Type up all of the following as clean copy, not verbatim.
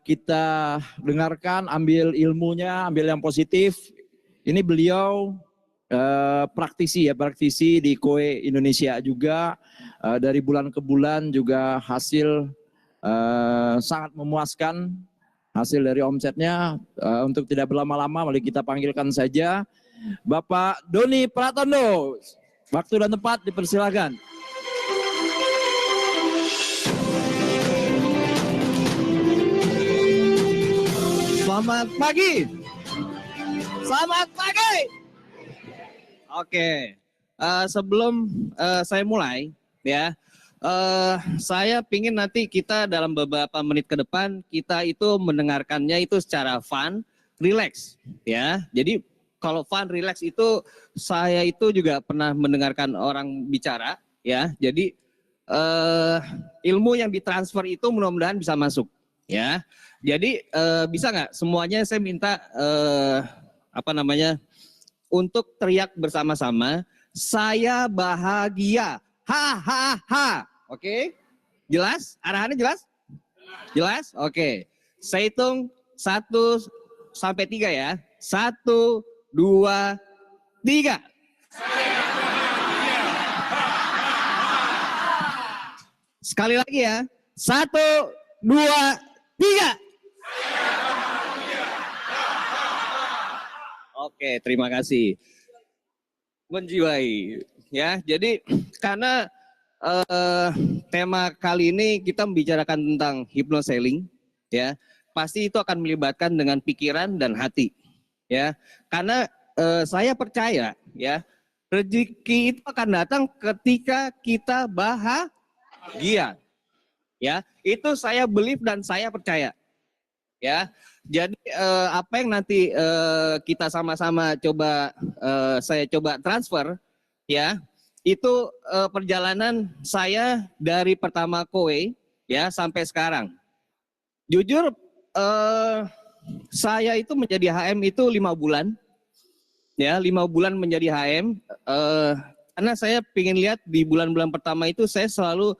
kita dengarkan, ambil ilmunya, ambil yang positif. Ini beliau praktisi di Koe Indonesia juga. Dari bulan ke bulan juga hasil sangat memuaskan hasil dari omsetnya. Untuk tidak berlama-lama, mari kita panggilkan saja Bapak Doni Pratondo. Waktu dan tempat dipersilakan. Selamat pagi. Selamat pagi. Oke, sebelum saya mulai, ya, saya pingin nanti kita dalam beberapa menit ke depan kita itu mendengarkannya itu secara fun, relax, ya. Jadi kalau fun, relax itu saya itu juga pernah mendengarkan orang bicara, ya. Jadi ilmu yang ditransfer itu mudah-mudahan bisa masuk, ya. Jadi bisa nggak semuanya saya minta untuk teriak bersama-sama, saya bahagia, ha ha ha, oke? Jelas? Arahannya jelas? Jelas? Oke. Saya hitung 1 sampai 3 ya. 1, 2, 3. Sekali lagi ya. 1, 2, 3. Oke, terima kasih. Menjiwai, ya. Jadi karena tema kali ini kita membicarakan tentang hypnoselling, ya. Pasti itu akan melibatkan dengan pikiran dan hati, ya. Karena saya percaya, ya, rezeki itu akan datang ketika kita bahagia, ya. Itu saya believe dan saya percaya, ya. Jadi apa yang nanti kita sama-sama coba saya coba transfer, ya, itu perjalanan saya dari pertama Koe, ya, sampai sekarang. Jujur saya itu menjadi HM itu 5 bulan, ya, 5 bulan menjadi HM, karena saya ingin lihat di bulan-bulan pertama itu saya selalu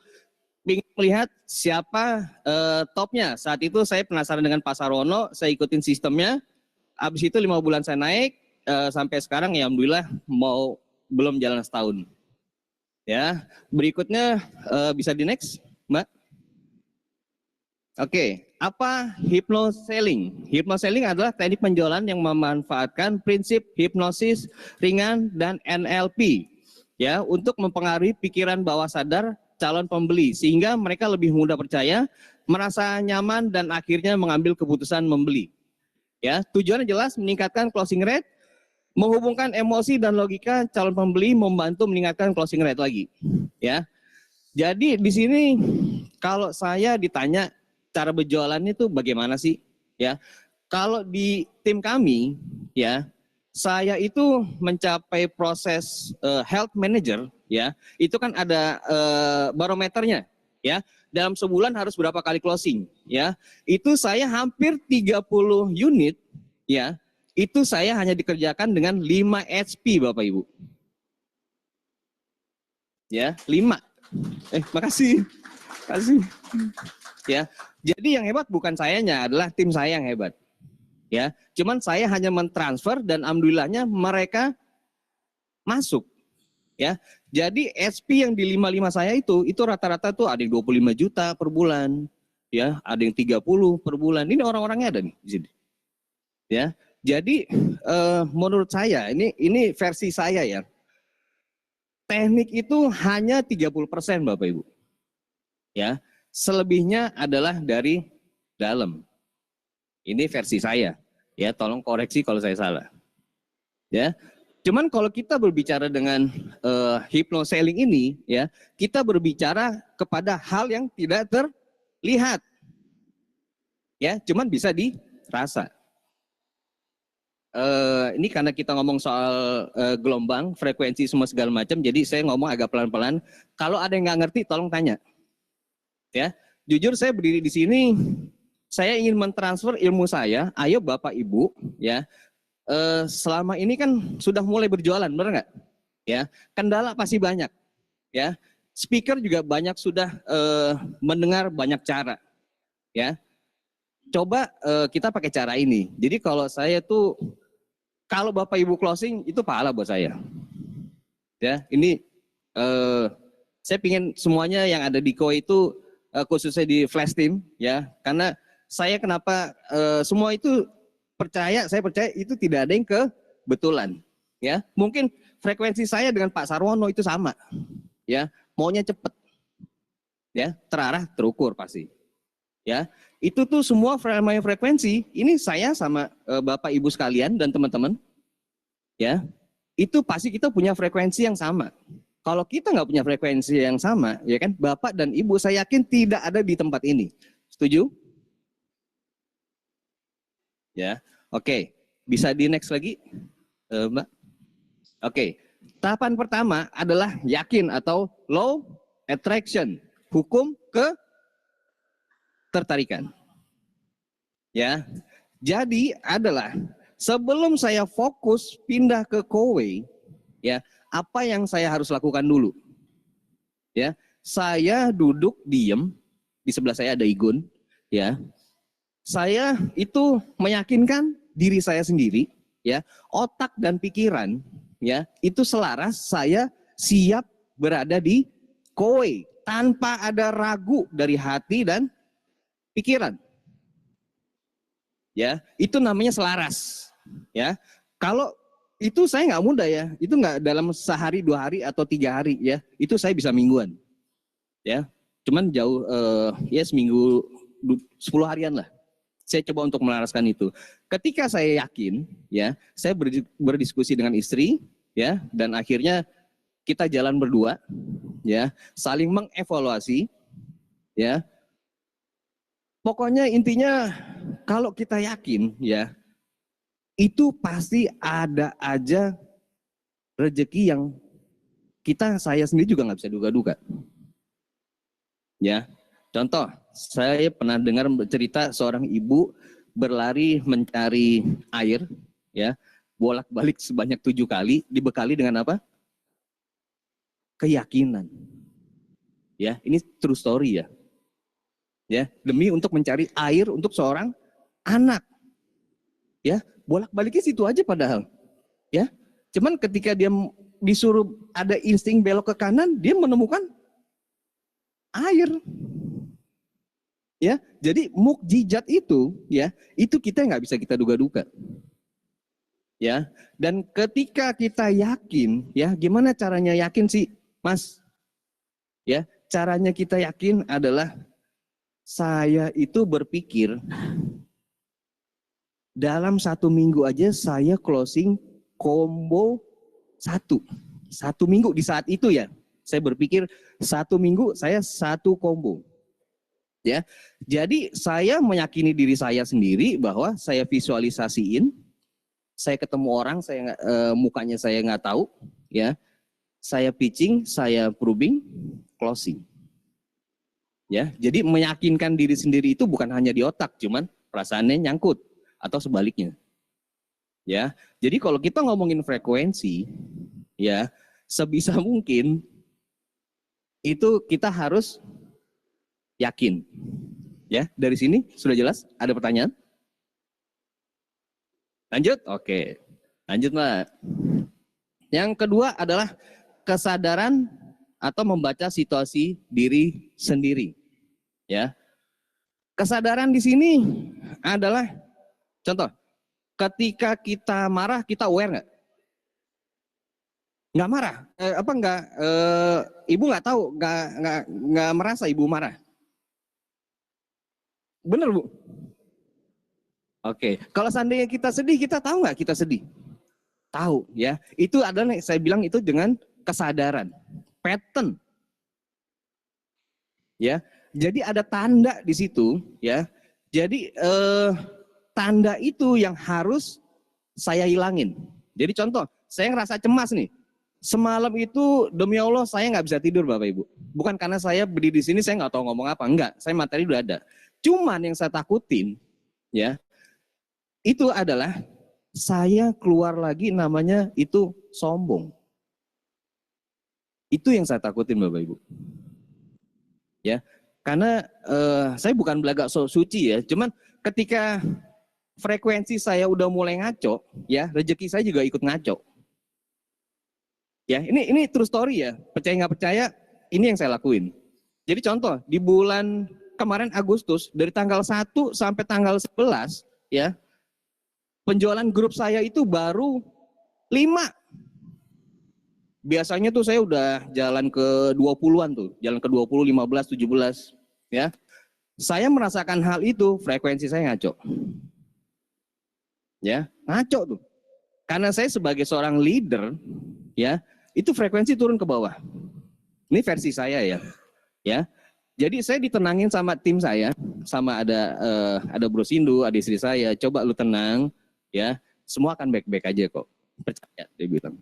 ingin melihat siapa topnya. Saat itu saya penasaran dengan Pak Sarwono, saya ikutin sistemnya. Habis itu 5 bulan saya naik sampai sekarang, ya alhamdulillah belum jalan setahun. Ya, berikutnya bisa di next, Mbak. Oke, apa hypnoselling? Hypnoselling adalah teknik penjualan yang memanfaatkan prinsip hipnosis ringan dan NLP, ya, untuk mempengaruhi pikiran bawah sadar calon pembeli sehingga mereka lebih mudah percaya, merasa nyaman dan akhirnya mengambil keputusan membeli. Ya, tujuannya jelas meningkatkan closing rate, menghubungkan emosi dan logika calon pembeli, membantu meningkatkan closing rate lagi. Ya. Jadi di sini kalau saya ditanya cara berjualan itu bagaimana sih? Ya. Kalau di tim kami, ya, saya itu mencapai proses health manager, ya, itu kan ada barometernya, ya. Dalam sebulan harus berapa kali closing, ya. Itu saya hampir 30 unit, ya. Itu saya hanya dikerjakan dengan 5 HP, Bapak Ibu. Ya, 5. Makasih. Makasih. Ya. Jadi yang hebat bukan sayanya, adalah tim saya yang hebat. Ya, cuman saya hanya mentransfer dan alhamdulillahnya mereka masuk, ya. Jadi SP yang di 55 saya itu rata-rata tuh ada yang 25 juta per bulan, ya, ada yang 30 per bulan. Ini orang-orangnya ada nih di sini. Ya. Jadi menurut saya ini versi saya, ya. Teknik itu hanya 30% Bapak Ibu. Ya. Selebihnya adalah dari dalam. Ini versi saya, ya, tolong koreksi kalau saya salah. Ya, cuman kalau kita berbicara dengan hypnoselling ini, ya, kita berbicara kepada hal yang tidak terlihat, ya, cuman bisa dirasa. Ini karena kita ngomong soal gelombang, frekuensi, semua segala macam, jadi saya ngomong agak pelan-pelan. Kalau ada yang nggak ngerti, tolong tanya. Ya, jujur saya berdiri di sini. Saya ingin mentransfer ilmu saya, ayo Bapak Ibu, ya, selama ini kan sudah mulai berjualan, benar nggak? Ya, kendala pasti banyak, ya. Speaker juga banyak sudah mendengar banyak cara, ya. coba kita pakai cara ini. Jadi kalau saya tuh, kalau Bapak Ibu closing itu pahala buat saya. Ya, ini saya pingin semuanya yang ada di KOE itu khususnya di Flash Team ya, karena saya kenapa semua itu saya percaya itu tidak ada yang kebetulan ya. Mungkin frekuensi saya dengan Pak Sarwono itu sama ya, maunya cepet ya, terarah terukur pasti ya. Itu tuh semua frekuensi ini saya sama Bapak Ibu sekalian dan teman-teman ya, itu pasti kita punya frekuensi yang sama. Kalau kita nggak punya frekuensi yang sama, ya kan, Bapak dan Ibu saya yakin tidak ada di tempat ini. Setuju? Ya, oke. Bisa di next lagi, Mbak? Oke. Tahapan pertama adalah yakin atau law attraction, hukum ketertarikan. Ya, jadi adalah sebelum saya fokus pindah ke KOE, ya, apa yang saya harus lakukan dulu? Ya, saya duduk diem, di sebelah saya ada Igun, ya. Saya itu meyakinkan diri saya sendiri, ya, otak dan pikiran, ya, itu selaras, saya siap berada di KOE tanpa ada ragu dari hati dan pikiran. Ya, itu namanya selaras, ya. Kalau itu saya nggak mudah ya, itu nggak dalam sehari, 2 hari, atau 3 hari ya, itu saya bisa mingguan, ya. Cuman jauh ya seminggu 10 harian lah. Saya coba untuk melaraskan itu. Ketika saya yakin, ya, saya berdiskusi dengan istri, ya, dan akhirnya kita jalan berdua, ya, saling mengevaluasi, ya. Pokoknya intinya kalau kita yakin, ya, itu pasti ada aja rezeki yang saya sendiri juga nggak bisa duga-duga. Ya, contoh, saya pernah dengar cerita seorang ibu berlari mencari air, ya, bolak-balik sebanyak 7 kali, dibekali dengan apa? Keyakinan. Ya, ini true story ya. Ya, demi untuk mencari air untuk seorang anak. Ya, bolak-baliknya situ aja padahal. Ya, cuman ketika dia disuruh ada insting belok ke kanan, dia menemukan air. Ya, jadi mukjizat itu, ya, itu kita nggak bisa kita duga-duga. Ya, dan ketika kita yakin, ya, gimana caranya yakin sih, Mas? Ya, caranya kita yakin adalah saya itu berpikir dalam 1 minggu aja saya closing combo 1 minggu di saat itu ya. Saya berpikir 1 minggu saya 1 combo. Ya, jadi saya meyakini diri saya sendiri bahwa saya visualisasiin, saya ketemu orang, saya mukanya saya nggak tahu, ya, saya pitching, saya probing, closing. Ya, jadi meyakinkan diri sendiri itu bukan hanya di otak, cuman perasaannya nyangkut atau sebaliknya. Ya, jadi kalau kita ngomongin frekuensi, ya, sebisa mungkin itu kita harus yakin. Ya, dari sini sudah jelas? Ada pertanyaan? Lanjut? Oke. Lanjut, Mbak. Yang kedua adalah kesadaran atau membaca situasi diri sendiri. Ya. Kesadaran di sini adalah contoh, ketika kita marah, kita aware nggak? Nggak marah, ibu nggak tahu, nggak merasa ibu marah. Bener Bu? Oke, kalau seandainya kita sedih, kita tahu nggak kita sedih? Tahu ya. Itu adalah saya bilang itu dengan kesadaran, pattern. Ya, jadi ada tanda di situ ya. Jadi tanda itu yang harus saya hilangin. Jadi contoh, saya ngerasa cemas nih. Semalam itu demi Allah saya nggak bisa tidur Bapak Ibu. Bukan karena saya berdiri di sini saya nggak tahu ngomong apa, enggak. Saya materi udah ada. Cuman yang saya takutin, ya, itu adalah saya keluar lagi namanya itu sombong. Itu yang saya takutin Bapak Ibu. Ya, karena saya bukan belagak suci ya, cuman ketika frekuensi saya udah mulai ngaco, ya rezeki saya juga ikut ngaco. Ya, ini true story ya. Percaya nggak percaya, ini yang saya lakuin. Jadi contoh, di bulan kemarin Agustus, dari tanggal 1 sampai tanggal 11, ya, penjualan grup saya itu baru 5. Biasanya tuh saya udah jalan ke 20-an tuh, jalan ke 20, 15, 17, ya. Saya merasakan hal itu, frekuensi saya ngaco. Ya, ngaco tuh. Karena saya sebagai seorang leader, ya, itu frekuensi turun ke bawah. Ini versi saya ya. Ya. Jadi saya ditenangin sama tim saya, sama ada Bro Sindu, ada istri saya, coba lu tenang, ya. Semua akan baik-baik aja kok. Percaya, dia bilang.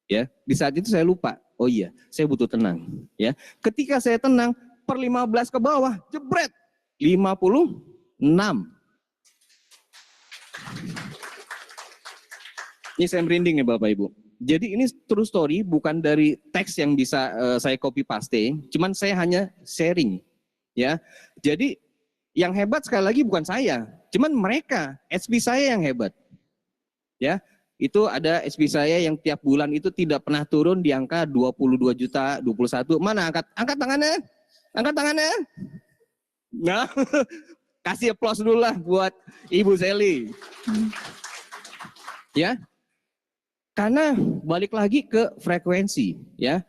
Ya, di saat itu saya lupa. Oh iya, saya butuh tenang, ya. Ketika saya tenang, per 15 ke bawah, jebret. 56. Ini saya merinding ya Bapak Ibu. Jadi ini true story, bukan dari teks yang bisa saya copy paste, cuman saya hanya sharing, ya. Jadi yang hebat sekali lagi bukan saya, cuman mereka, SP saya yang hebat, ya. Itu ada SP saya yang tiap bulan itu tidak pernah turun di angka 22 juta, 21. Mana angkat tangannya? Angkat tangannya. Nah, kasih applause dulu lah buat Ibu Sally. Ya. Karena balik lagi ke frekuensi, ya.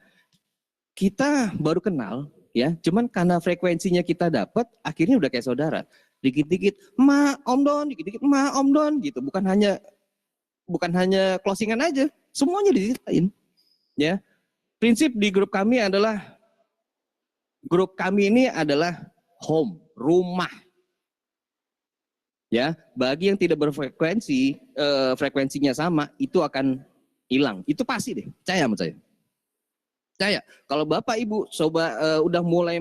Kita baru kenal, ya. Cuman karena frekuensinya kita dapat, akhirnya udah kayak saudara. Dikit-dikit, "Ma, Om Don," dikit-dikit, "Ma, Om Don," gitu. Bukan hanya closingan aja, semuanya diceritain, ya. Prinsip di grup kami ini adalah home, rumah. Ya, bagi yang tidak berfrekuensi, frekuensinya sama, itu akan hilang. Itu pasti deh, percaya sama saya. Percaya. Kalau Bapak Ibu coba udah mulai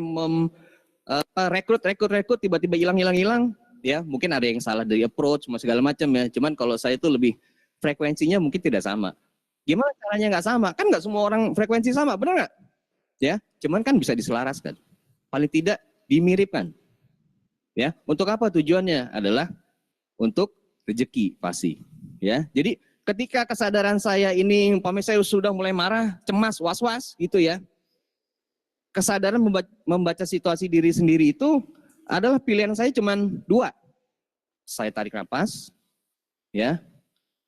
rekrut, tiba-tiba hilang, ya mungkin ada yang salah dari approach, segala macam ya. Cuman kalau saya itu lebih frekuensinya mungkin tidak sama. Gimana caranya nggak sama? Kan nggak semua orang frekuensi sama, benar nggak? Ya, cuman kan bisa diselaraskan. Paling tidak dimiripkan. Ya, untuk apa tujuannya? Adalah untuk rezeki pasti. Ya, jadi ketika kesadaran saya ini, umpamanya saya sudah mulai marah, cemas, was-was, gitu ya. Kesadaran membaca situasi diri sendiri itu adalah pilihan saya cuma 2. Saya tarik nafas, ya,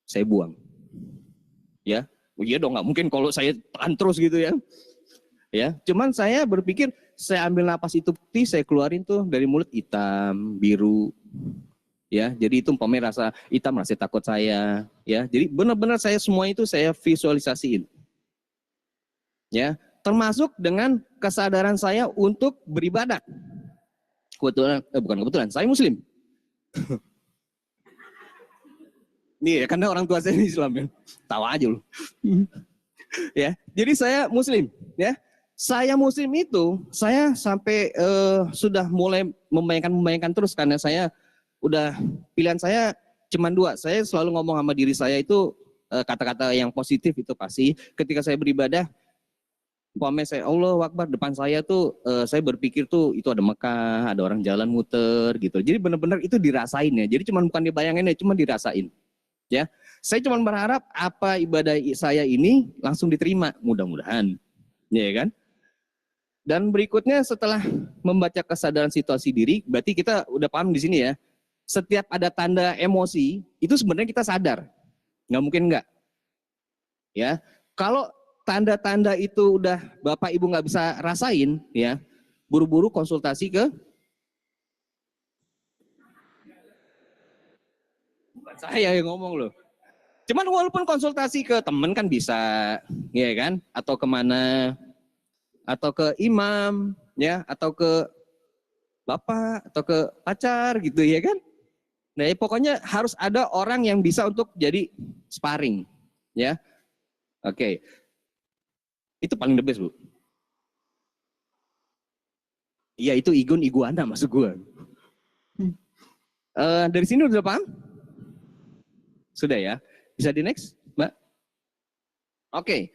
saya buang. Ya, oh iya dong, nggak mungkin kalau saya tahan terus gitu ya. Ya, cuman saya berpikir saya ambil napas itu putih, saya keluarin tuh dari mulut hitam, biru. Ya, jadi itu umpamanya rasa hitam, rasa takut saya, ya. Jadi benar-benar saya semua itu saya visualisasiin. Ya, termasuk dengan kesadaran saya untuk beribadah. Bukan kebetulan, saya Muslim. Nih, karena orang tua saya Islam ya. Tahu aja lu. Ya, jadi saya Muslim, ya. Saya Muslim itu, saya sampai sudah mulai membayangkan terus karena saya udah pilihan saya cuma 2. Saya selalu ngomong sama diri saya itu kata-kata yang positif itu pasti. Ketika saya beribadah, umpamanya saya Allahu Akbar, depan saya tuh saya berpikir tuh itu ada Mekah, ada orang jalan muter gitu. Jadi benar-benar itu dirasain ya. Jadi cuma bukan dibayangin ya, cuma dirasain. Ya, saya cuma berharap apa ibadah saya ini langsung diterima, mudah-mudahan, ya kan? Dan berikutnya setelah membaca kesadaran situasi diri, berarti kita udah paham di sini ya. Setiap ada tanda emosi, itu sebenarnya kita sadar. Nggak mungkin nggak. Ya, kalau tanda-tanda itu udah Bapak Ibu nggak bisa rasain, ya, buru-buru konsultasi ke bukan saya yang ngomong loh. Cuman walaupun konsultasi ke temen kan bisa, ya kan? Atau kemana? Atau ke imam, ya, atau ke bapak, atau ke pacar gitu ya kan. Nah, ya, pokoknya harus ada orang yang bisa untuk jadi sparring, ya. Oke. Itu paling the best, Bu. Iya, itu iguana masuk gua. Dari sini udah paham? Sudah ya. Bisa di next, Mbak? Oke.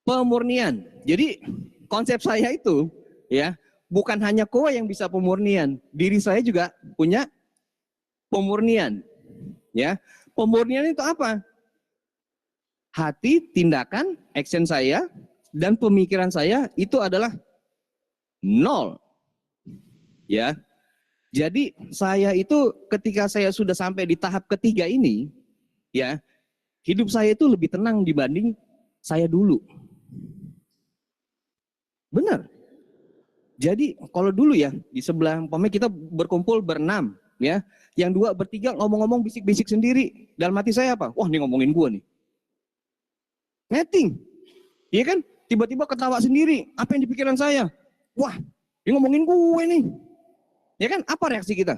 Pemurnian. Jadi konsep saya itu ya bukan hanya kowe yang bisa pemurnian, diri saya juga punya Pemurnian. Ya. Pemurnian itu apa? Hati, tindakan, action saya dan pemikiran saya itu adalah nol. Ya. Jadi saya itu ketika saya sudah sampai di tahap ketiga ini, ya, hidup saya itu lebih tenang dibanding saya dulu. Benar. Jadi kalau dulu ya di sebelah umpamanya kita berkumpul berenam, ya, yang dua bertiga ngomong-ngomong bisik-bisik sendiri. Dalam hati saya apa? Wah, ini ngomongin gua nih. Netting, iya kan? Tiba-tiba ketawa sendiri. Apa yang di pikiran saya? Wah, ini ngomongin gue nih. Ya kan? Apa reaksi kita?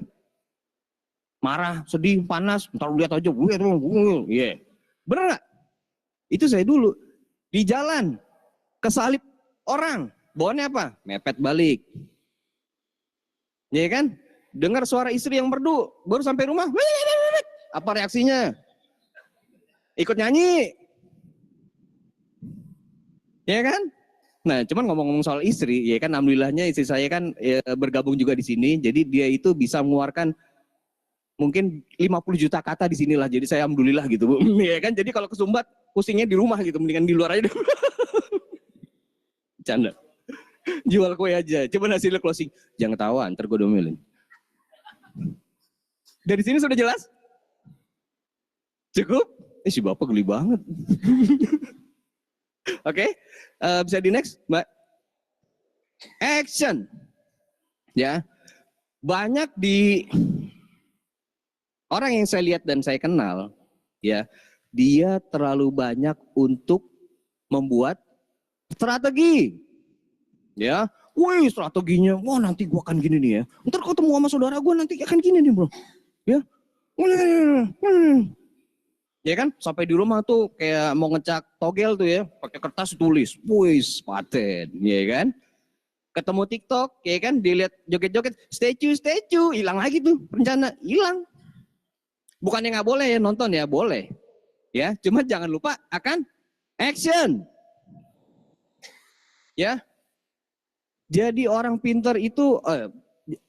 Marah, sedih, panas. Ntar lihat aja. Yeah. Bener nggak? Itu saya dulu. Di jalan, kesalip orang. Bawaannya apa? Mepet balik. Ya kan? Dengar suara istri yang merdu. Baru sampai rumah. Apa reaksinya? Ikut nyanyi. Ya kan? Nah, cuman ngomong-ngomong soal istri, ya kan alhamdulillahnya istri saya kan ya, bergabung juga di sini. Jadi dia itu bisa mengeluarkan mungkin 50 juta kata di sinilah. Jadi saya alhamdulillah gitu, Bu. Ya kan? Jadi kalau kesumbat pusingnya di rumah gitu, mendingan di luar aja. Canda. Jual kue aja. Coba hasilnya closing. Jangan ketawa, ntar gue domelin. Dari sini sudah jelas? Cukup? Si Bapak geli banget. Oke, bisa di next, Mbak. Action, ya. Banyak di orang yang saya lihat dan saya kenal, ya, dia terlalu banyak untuk membuat strategi, ya. Wih, strateginya, wah nanti gua akan gini nih ya. Ntar ketemu sama saudara gua nanti akan gini nih, bro, ya. Ya kan, sampai di rumah tuh kayak mau ngecak togel tuh ya, pakai kertas tulis, wih, paten, ya kan. Ketemu TikTok, ya kan, dilihat joget-joget, statue, hilang lagi tuh rencana, hilang. Bukannya nggak boleh ya nonton ya, boleh, ya. Cuma jangan lupa akan action, ya. Jadi orang pintar itu,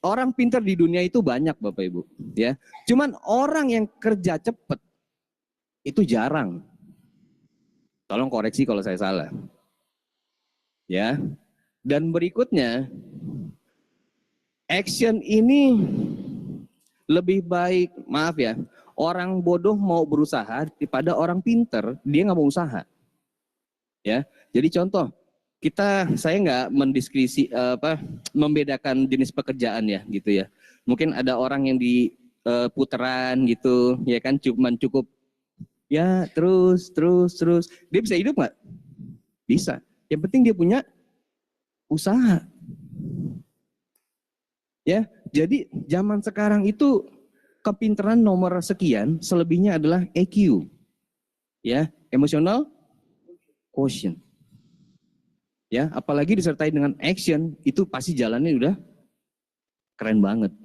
orang pintar di dunia itu banyak, Bapak Ibu, ya. Cuman orang yang kerja cepet itu jarang. Tolong koreksi kalau saya salah. Ya. Dan berikutnya, action ini lebih baik, maaf ya, orang bodoh mau berusaha daripada orang pinter dia nggak mau usaha. Ya. Jadi contoh, saya nggak membedakan jenis pekerjaan ya, gitu ya. Mungkin ada orang yang di puteran gitu, ya kan, cukup ya terus. Dia bisa hidup nggak? Bisa. Yang penting dia punya usaha. Ya, jadi zaman sekarang itu kepintaran nomor sekian, selebihnya adalah EQ. Ya, emotional quotient. Ya, apalagi disertai dengan action, itu pasti jalannya udah keren banget.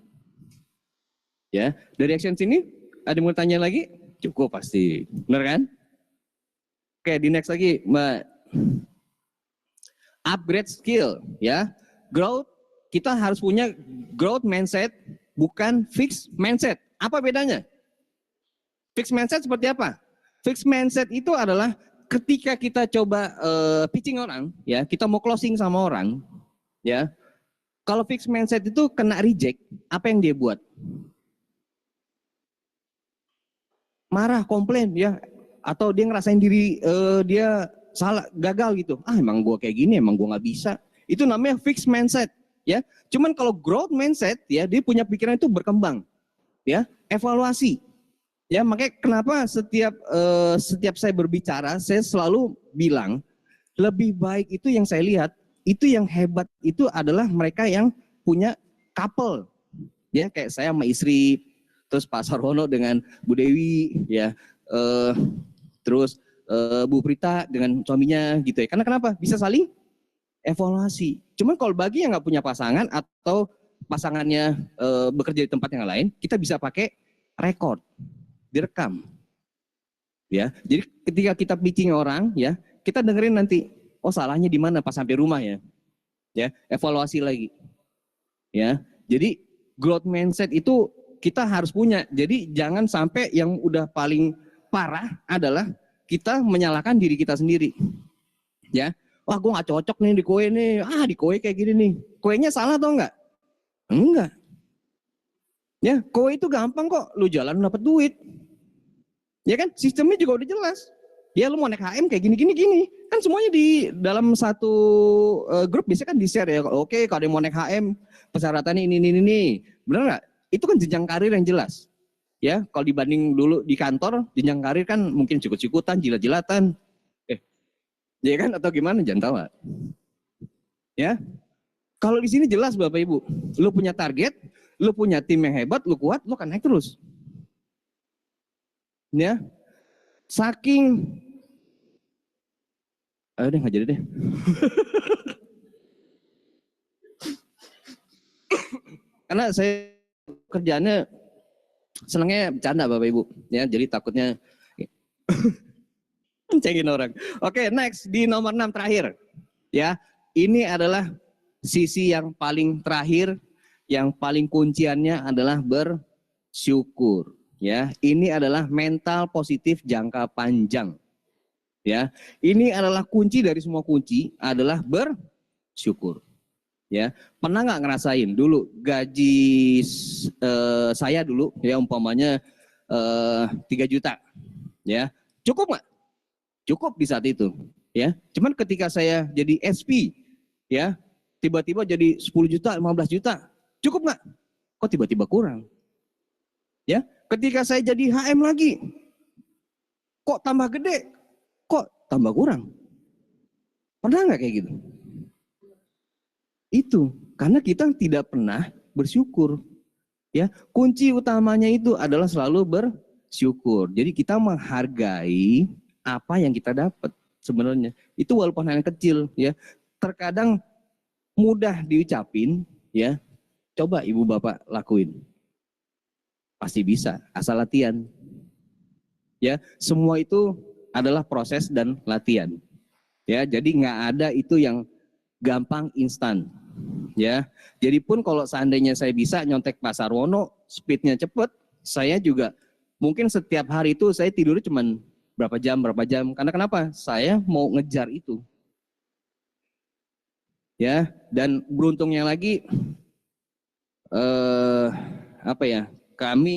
Ya, dari action sini ada yang mau tanya lagi? Cukup pasti, benar kan? Oke, di next lagi, Mbak. Upgrade skill, ya. Growth, kita harus punya growth mindset, bukan fixed mindset. Apa bedanya? Fixed mindset seperti apa? Fixed mindset itu adalah ketika kita coba pitching orang, ya, kita mau closing sama orang, ya. Kalau fixed mindset itu kena reject, apa yang dia buat? Marah, komplain, ya, atau dia ngerasain diri dia salah, gagal gitu. Ah, emang gue kayak gini, emang gue nggak bisa. Itu namanya fixed mindset, ya. Cuman kalau growth mindset, ya, dia punya pikiran itu berkembang, ya, evaluasi, ya. Makanya kenapa setiap saya berbicara, saya selalu bilang lebih baik itu yang saya lihat, itu yang hebat itu adalah mereka yang punya couple, ya, kayak saya sama istri. Terus Pak Sarwono dengan Bu Dewi, ya, terus Bu Prita dengan suaminya gitu ya. Karena kenapa? Bisa saling evaluasi. Cuman kalau bagi yang nggak punya pasangan atau pasangannya bekerja di tempat yang lain, kita bisa pakai record, direkam. Ya, jadi ketika kita pitching orang, ya, kita dengerin nanti, oh salahnya di mana pas sampai rumah ya, ya, evaluasi lagi. Ya, jadi growth mindset itu kita harus punya. Jadi jangan sampai yang udah paling parah adalah kita menyalahkan diri kita sendiri. Ya, wah gue nggak cocok nih di kue nih, di kue kayak gini nih. Kuenya salah atau enggak? Enggak. Ya, kue itu gampang kok, lu jalan dapat duit. Ya kan, sistemnya juga udah jelas. Ya lu mau naik HM kayak gini. Kan semuanya di dalam satu grup biasanya kan di-share ya. Oke, kalau ada yang mau naik HM, persyaratannya ini. Benar nggak? Itu kan jenjang karir yang jelas. Ya, kalau dibanding dulu di kantor, jenjang karir kan mungkin sikut-sikutan, jilat-jilatan. Ya kan, atau gimana? Jangan tahu. Ya, kalau di sini jelas Bapak Ibu, lu punya target, lu punya tim yang hebat, lu kuat, lu akan naik terus. Ya, saking, ayo deh nggak jadi deh. Karena saya kerjaannya senangnya bercanda Bapak Ibu, ya, jadi takutnya cengin orang. Oke, next di nomor 6 terakhir, ya, ini adalah sisi yang paling terakhir, yang paling kunciannya adalah bersyukur. Ya, ini adalah mental positif jangka panjang. Ya, ini adalah kunci dari semua kunci adalah bersyukur. Ya, pernah nggak ngerasain dulu gaji saya dulu ya umpamanya 3 juta, ya cukup nggak? Cukup di saat itu, ya. Cuman ketika saya jadi SP, ya tiba-tiba jadi 10 juta, 15 juta, cukup nggak? Kok tiba-tiba kurang? Ya, ketika saya jadi HM lagi, kok tambah gede? Kok tambah kurang? Pernah nggak kayak gitu? Itu karena kita tidak pernah bersyukur. Ya, kunci utamanya itu adalah selalu bersyukur. Jadi kita menghargai apa yang kita dapat sebenarnya. Itu walaupun hal yang kecil, ya. Terkadang mudah diucapin, ya. Coba ibu bapak lakuin. Pasti bisa, asal latihan. Ya, semua itu adalah proses dan latihan. Ya, jadi nggak ada itu yang gampang instan. Ya, jadi pun kalau seandainya saya bisa nyontek Pak Sarwono, speednya cepet, saya juga mungkin setiap hari itu saya tidur cuma berapa jam. Karena kenapa? Saya mau ngejar itu. Ya, dan beruntungnya lagi,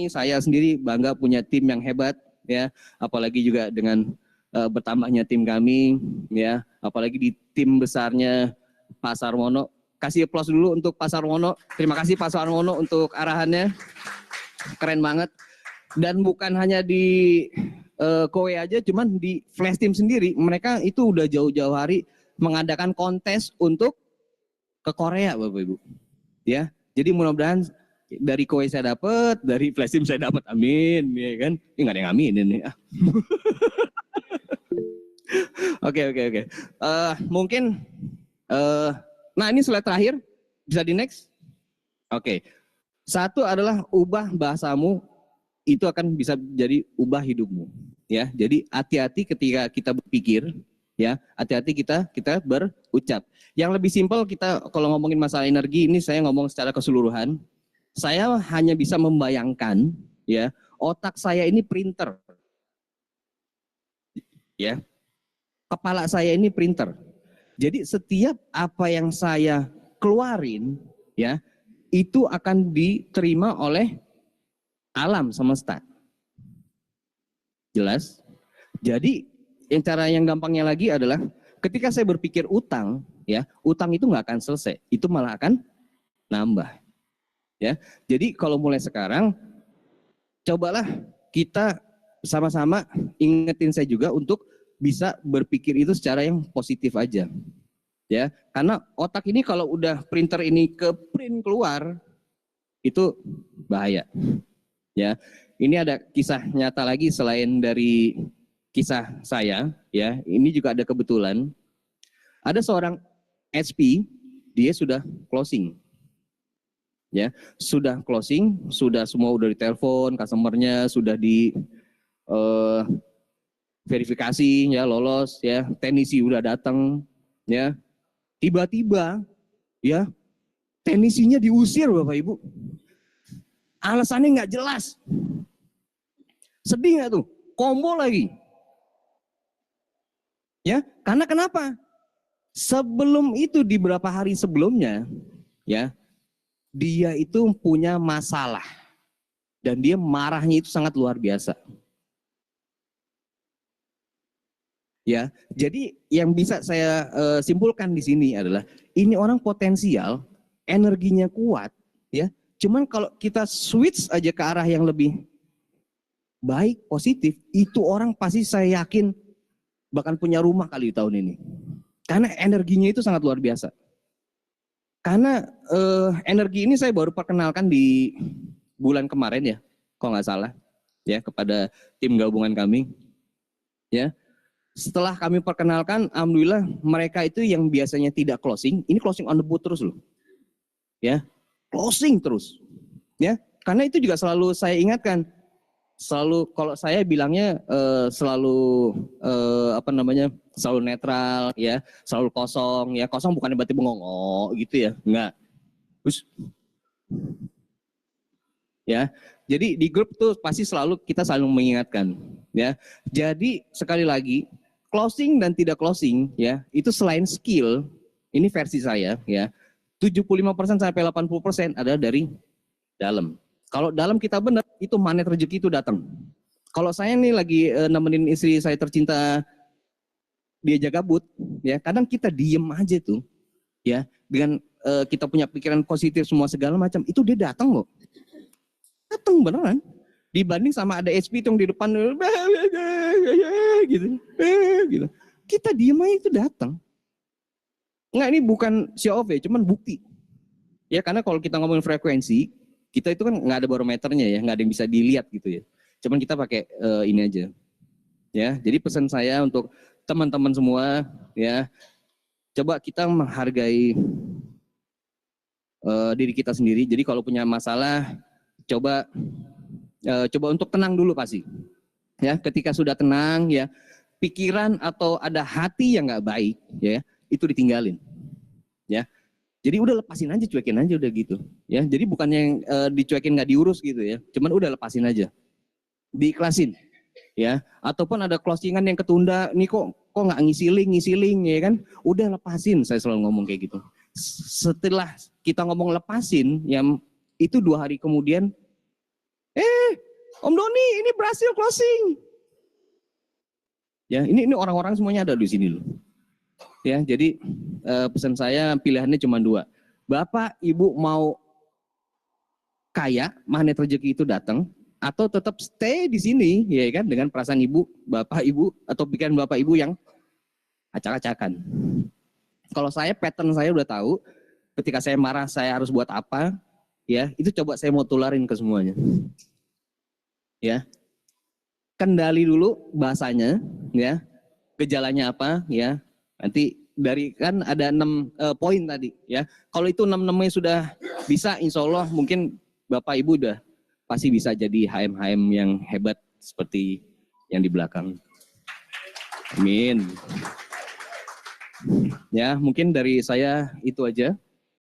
saya sendiri bangga punya tim yang hebat, ya, apalagi juga dengan bertambahnya tim kami, ya, apalagi di tim besarnya Pak Sarwono. Kasih aplaus dulu untuk Pak Sarwono. Terima kasih Pak Sarwono untuk arahannya. Keren banget. Dan bukan hanya di Kowe aja, cuman di Flash Team sendiri. Mereka itu udah jauh-jauh hari mengadakan kontes untuk ke Korea Bapak Ibu. Ya, jadi mudah-mudahan dari Kowe saya dapat, dari Flash Team saya dapat. Amin, ya kan? Ini nggak ada yang aminin nih. Oke. Mungkin nah ini slide terakhir, bisa di next. Oke. Satu adalah ubah bahasamu, itu akan bisa jadi ubah hidupmu. Ya, jadi hati-hati ketika kita berpikir, ya, hati-hati kita berucap. Yang lebih simpel kita kalau ngomongin masalah energi ini saya ngomong secara keseluruhan. Saya hanya bisa membayangkan, ya, otak saya ini printer. Ya. Kepala saya ini printer. Jadi setiap apa yang saya keluarin, ya, itu akan diterima oleh alam semesta. Jelas? Jadi cara yang gampangnya lagi adalah ketika saya berpikir utang, ya, utang itu nggak akan selesai, itu malah akan nambah. Ya, jadi kalau mulai sekarang, cobalah kita sama-sama ingetin saya juga untuk bisa berpikir itu secara yang positif aja. Ya, karena otak ini kalau udah printer ini ke print keluar, itu bahaya. Ya, ini ada kisah nyata lagi selain dari kisah saya, ya. Ini juga ada kebetulan. Ada seorang SP, dia sudah closing. Ya, sudah closing, sudah semua udah ditelepon, customernya sudah di verifikasi, ya lolos, ya teknisi udah datang, ya. Tiba-tiba, ya teknisinya diusir Bapak Ibu. Alasannya nggak jelas. Sedih nggak tuh? Combo lagi. Ya, karena kenapa? Sebelum itu di beberapa hari sebelumnya, ya, dia itu punya masalah dan dia marahnya itu sangat luar biasa. Ya, jadi yang bisa saya simpulkan di sini adalah ini orang potensial, energinya kuat, ya. Cuman kalau kita switch aja ke arah yang lebih baik, positif, itu orang pasti saya yakin bahkan punya rumah kali di tahun ini. Karena energinya itu sangat luar biasa. Karena energi ini saya baru perkenalkan di bulan kemarin ya, kalau nggak salah, ya kepada tim gabungan kami. Ya, setelah kami perkenalkan, alhamdulillah mereka itu yang biasanya tidak closing, ini closing on the boot terus loh. Ya, closing terus. Ya, karena itu juga selalu saya ingatkan. Selalu kalau saya bilangnya selalu selalu netral ya, selalu kosong ya. Kosong bukan berarti bengong gitu ya, enggak. Terus ya, jadi di grup tuh pasti kita selalu mengingatkan ya. Jadi sekali lagi closing dan tidak closing ya, itu selain skill, ini versi saya ya, 75% sampai 80% adalah dari dalam. Kalau dalam kita benar, itu magnet rezeki itu datang. Kalau saya nih lagi nemenin istri saya tercinta, dia jaga but, ya kadang kita diem aja tuh, ya dengan kita punya pikiran positif semua segala macam, itu dia datang loh, datang beneran. Dibanding sama ada SP yang di depan, gitu, gitu. Kita diem aja itu datang. Enggak, ini bukan show off ya, cuman bukti. Ya karena kalau kita ngomongin frekuensi, kita itu kan nggak ada barometernya ya, nggak ada yang bisa dilihat gitu ya. Cuman kita pakai ini aja. Ya, jadi pesan saya untuk teman-teman semua ya, coba kita menghargai diri kita sendiri. Jadi kalau punya masalah, coba untuk tenang dulu pasti. Ya, ketika sudah tenang ya, pikiran atau ada hati yang nggak baik ya, itu ditinggalin. Ya. Jadi udah lepasin aja, cuekin aja udah gitu. Ya, jadi bukan yang dicuekin nggak diurus gitu ya. Cuman udah lepasin aja, diikhlasin. Ya, ataupun ada closingan yang ketunda, nih kok nggak ngisiling ya kan? Udah lepasin, saya selalu ngomong kayak gitu. Setelah kita ngomong lepasin, yang itu 2 hari kemudian, Om Doni ini berhasil closing. Ya, ini orang-orang semuanya ada di sini loh. Ya, jadi pesan saya pilihannya cuma 2. Bapak, Ibu mau kaya, magnet rezeki itu datang, atau tetap stay di sini, ya kan, dengan perasaan Ibu, Bapak, Ibu, atau pikiran Bapak, Ibu yang acak-acakan. Kalau saya, pattern saya udah tahu, ketika saya marah saya harus buat apa, ya, itu coba saya mau tularin ke semuanya. Ya, kendali dulu bahasanya, ya, gejalanya apa, ya. Nanti dari kan ada 6 poin tadi ya. Kalau itu 6-6-nya sudah bisa, insya Allah mungkin Bapak Ibu udah pasti bisa jadi HM-HM yang hebat seperti yang di belakang. Amin. Ya, mungkin dari saya itu aja.